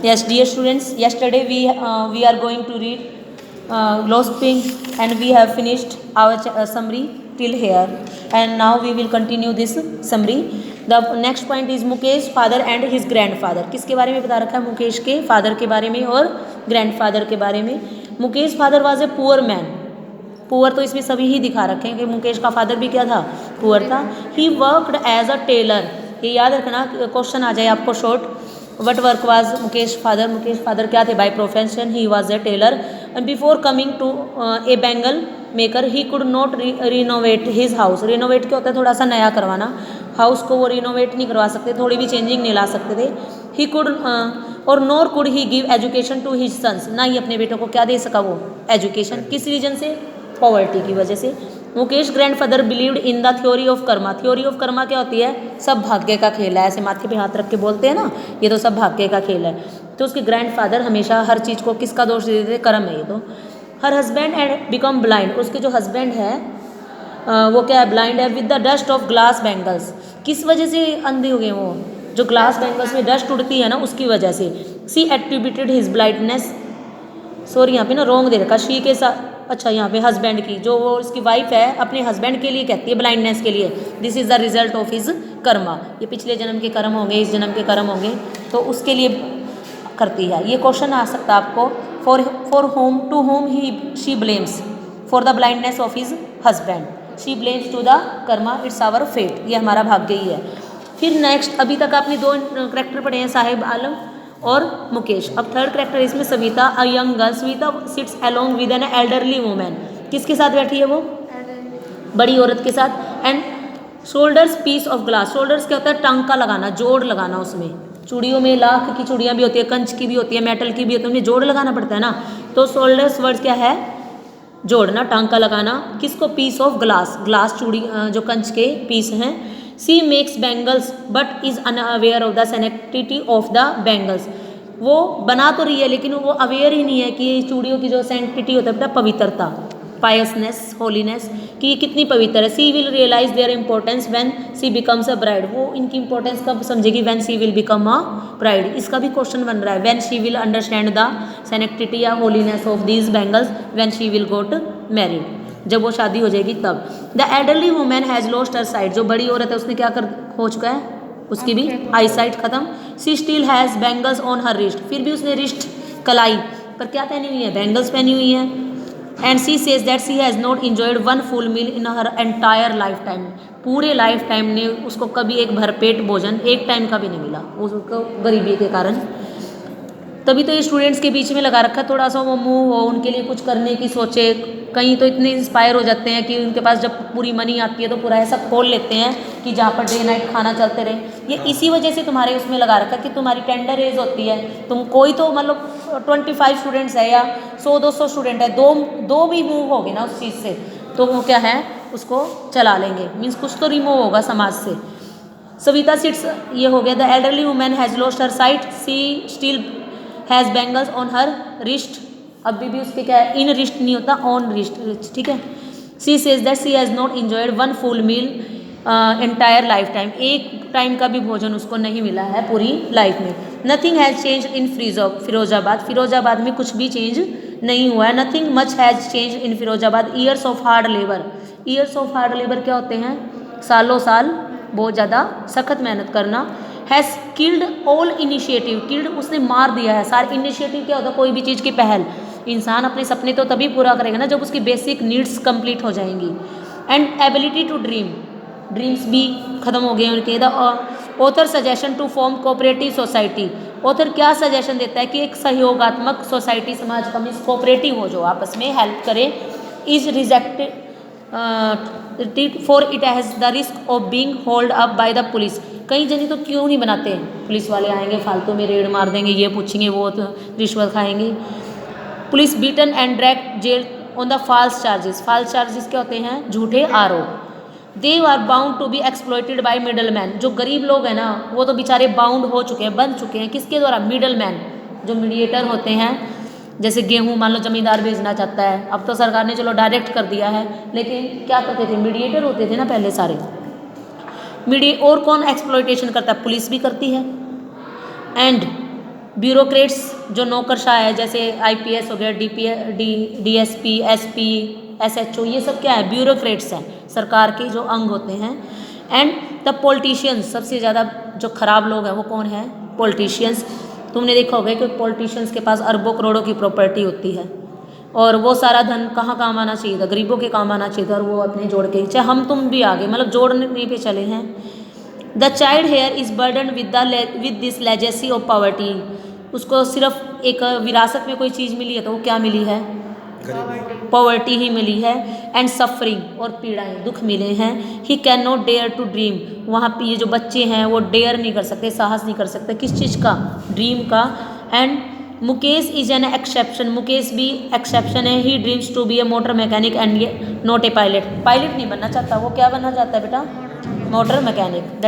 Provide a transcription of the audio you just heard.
Yes, dear students, yesterday we are going to read Losping, and we have finished our summary till here, and now we will continue this summary. The next point is Mukesh father and his grandfather. किसके बारे में बता रखा है? मुकेश के father के बारे में और ग्रैंडफादर के बारे में. Mukesh father was a poor man. Poor तो इसमें सभी ही दिखा रखे हैं कि मुकेश का फादर भी क्या था? पुअर था. ही वर्कड एज अ टेलर. ये याद रखना, क्वेश्चन आ जाए आपको short. What work was Mukesh father? Mukesh father क्या थे? By profession he was a tailor. And before coming to a bangle maker he could not renovate his house. Renovate क्या होता है? थोड़ा सा नया करवाना. हाउस को वो रिनोवेट नहीं करवा सकते, थोड़ी भी चेंजिंग नहीं ला सकते थे. He could or nor could he give education to his sons. ना ही अपने बेटों को क्या दे सका वो? एजुकेशन. किस रीजन से? पॉवर्टी की वजह से. Mukesh grandfather believed in the theory of Karma. Theory of Karma क्या होती है? सब भाग्य का खेल है. ऐसे माथे पे हाथ रख के बोलते हैं ना, ये तो सब भाग्य का खेल है. तो उसके ग्रैंडफादर हमेशा हर चीज़ को किसका दोष देते थे? कर्म है ये तो. Her husband and become blind. उसके जो हस्बैंड है वो क्या है? ब्लाइंड है. With the dust of glass bangles. किस वजह से अंधे हो गए वो? जो ग्लास बैंगल्स में डस्ट उड़ती है ना, उसकी वजह से. सी एट्रीब्यूटेड हिज ब्लाइंडनेस. सॉरी यहाँ पे ना रॉन्ग दे रखा. शी के साथ, अच्छा यहाँ पे हस्बैंड की, जो वो उसकी वाइफ है अपने हस्बैंड के लिए कहती है ब्लाइंडनेस के लिए. This is the result of his Karma. ये पिछले जन्म के कर्म होंगे, इस जन्म के कर्म होंगे, तो उसके लिए करती है. ये क्वेश्चन आ सकता है आपको. For home to home he she blames for the blindness of his husband. She blames to the karma. It's our fate. ये हमारा भाग्य ही है. फिर नेक्स्ट, अभी तक आपने दो करेक्टर पढ़े हैं, साहिब आलम और मुकेश. अब थर्ड करेक्टर इसमें Savita, a young girl. Savita sits along with an elderly women. किसके साथ बैठी है वो? बड़ी औरत के साथ. And shoulders piece of glass. Shoulders क्या होता है? टांका लगाना, जोड़ लगाना. उसमें चूड़ियों में लाख की चूड़ियाँ भी होती है, कंच की भी होती है, मेटल की भी होती है, उनमें जोड़ लगाना पड़ता है ना. तो शोल्डर्स वर्ड्स क्या है? जोड़ना, टांका लगाना. किसको? Piece of glass. ग्लास चूड़ी जो कंच के पीस हैं. She makes bangles but is unaware of the sanctity of the bangles. वो बना तो रही है लेकिन वो अवेयर ही नहीं है कि चूड़ियों की जो सैनिटिटी होता है, पवित्रता, पायसनेस, होलीनेस, कि ये कितनी पवित्र है. She will realise their importance when she becomes a bride. वो इनकी इंपॉर्टेंस कब समझेगी? When she will become a bride. इसका भी क्वेश्चन बन रहा है. When she will understand the sanctity या holiness of these bangles when she will got married. जब वो शादी हो जाएगी तब. The elderly women has lost her sight. जो बड़ी औरत है उसने क्या कर हो चुका है? उसकी भी आई साइट खत्म. She still has bangles on her wrist. फिर भी उसने रिस्ट, कलाई पर क्या पहनी हुई है? बैंगल्स पहनी हुई है. And she says that she has not enjoyed one full meal in her entire life time. पूरे लाइफ टाइम ने उसको कभी एक भरपेट भोजन एक टाइम का भी नहीं मिला, उसको गरीबी के कारण. तभी तो ये स्टूडेंट्स के बीच में लगा रखा है. थोड़ा सा वो मुंह हो, उनके लिए कुछ करने की सोचे. कहीं तो इतने इंस्पायर हो जाते हैं कि उनके पास जब पूरी मनी आती है तो पूरा ऐसा खोल लेते हैं कि जहाँ पर डे नाइट खाना चलते रहे. ये इसी वजह से तुम्हारे उसमें लगा रखा कि तुम्हारी टेंडर एज होती है. तुम कोई तो मतलब 25 स्टूडेंट्स है या 100-200 स्टूडेंट है, दो भी मूव होगे ना उस चीज़ से, तो वो क्या है? उसको चला लेंगे. मीन्स कुछ तो रिमूव होगा समाज से. सविता सिट्स, ये हो गया. The elderly women has lost her sight. She still has bangles on her wrist. अभी भी उसके क्या है? इन रिस्ट नहीं होता, ऑन रिस्ट. ठीक है. She says that she has not enjoyed one full meal entire life time. एक टाइम का भी भोजन उसको नहीं मिला है पूरी लाइफ में. Nothing has change in Firozabad. Firozabad में कुछ भी चेंज नहीं हुआ है. Nothing much has change in Firozabad. Years of hard labour. Years of hard labour क्या होते हैं? सालों साल बहुत ज़्यादा सख्त मेहनत करना. Has killed all initiative. Killed उसने मार दिया है. सारे इनिशिएटिव क्या होता है? कोई भी चीज़ की पहल. इंसान अपने सपने तो तभी पूरा करेगा ना जब उसकी बेसिक नीड्स कंप्लीट हो जाएंगी. And ability to dream. Dreams भी खत्म हो गए उनके. The author suggestion to form cooperative society. Author क्या सजेशन देता है कि एक सहयोगात्मक सोसाइटी, समाज का मीन्स कोऑपरेटिव हो जो आपस में हेल्प करे. Is rejected for it has the risk of being hold up by the police. कई जने तो क्यों नहीं बनाते? पुलिस वाले आएंगे, फालतू में रेड मार देंगे, ये पूछेंगे, वो तो रिश्वत खाएंगे. Police beaten and dragged jail on the false charges. False charges क्या होते हैं? झूठे आरोप. They are bound to be exploited by middle man. जो गरीब लोग हैं ना वो तो बेचारे बाउंड हो चुके हैं, बन चुके हैं. किसके द्वारा? मिडल मैन, जो मीडिएटर होते हैं. जैसे गेहूँ मान लो जमींदार बेचना चाहता है, अब तो सरकार ने चलो डायरेक्ट कर दिया है, लेकिन क्या करते थे? मीडिएटर होते थे ना पहले सारे. और कौन एक्सप्लॉइटेशन करता है? पुलिस भी करती है. एंड ब्यूरोक्रेट्स जो नौकरशाह है, जैसे IPS हो गया, DSP, SP, SHO, ये सब क्या है? ब्यूरोक्रेट्स हैं, सरकार के जो अंग होते हैं। एंड द पॉलिटिशियंस, सबसे ज़्यादा जो खराब लोग हैं वो कौन है? पॉलिटिशियंस। तुमने देखा होगा कि पॉलिटिशियंस के पास अरबों करोड़ों की प्रॉपर्टी होती है और वो सारा धन कहाँ काम आना चाहिए था? गरीबों के काम आना चाहिए था, और वो अपने जोड़ के, चाहे हम तुम भी आगे, मतलब जोड़ने पे चले हैं। The child here is burden with this legacy of poverty. उसको सिर्फ एक विरासत में कोई चीज़ मिली है तो वो क्या मिली है? पॉवर्टी ही मिली है। एंड सफरिंग, और पीड़ाएं, दुख मिले हैं। He can not dare to dream. वहाँ पे ये जो बच्चे हैं वो डेयर नहीं कर सकते, साहस नहीं कर सकते, किस चीज़ का? ड्रीम का। And Mukesh is an exception, Mukesh भी एक्सेप्शन है। He dreams to be a motor mechanic and not a pilot. Pilot नहीं बनना चाहता, वो क्या बनना चाहता है बेटा? Motor mechanic. दैट्स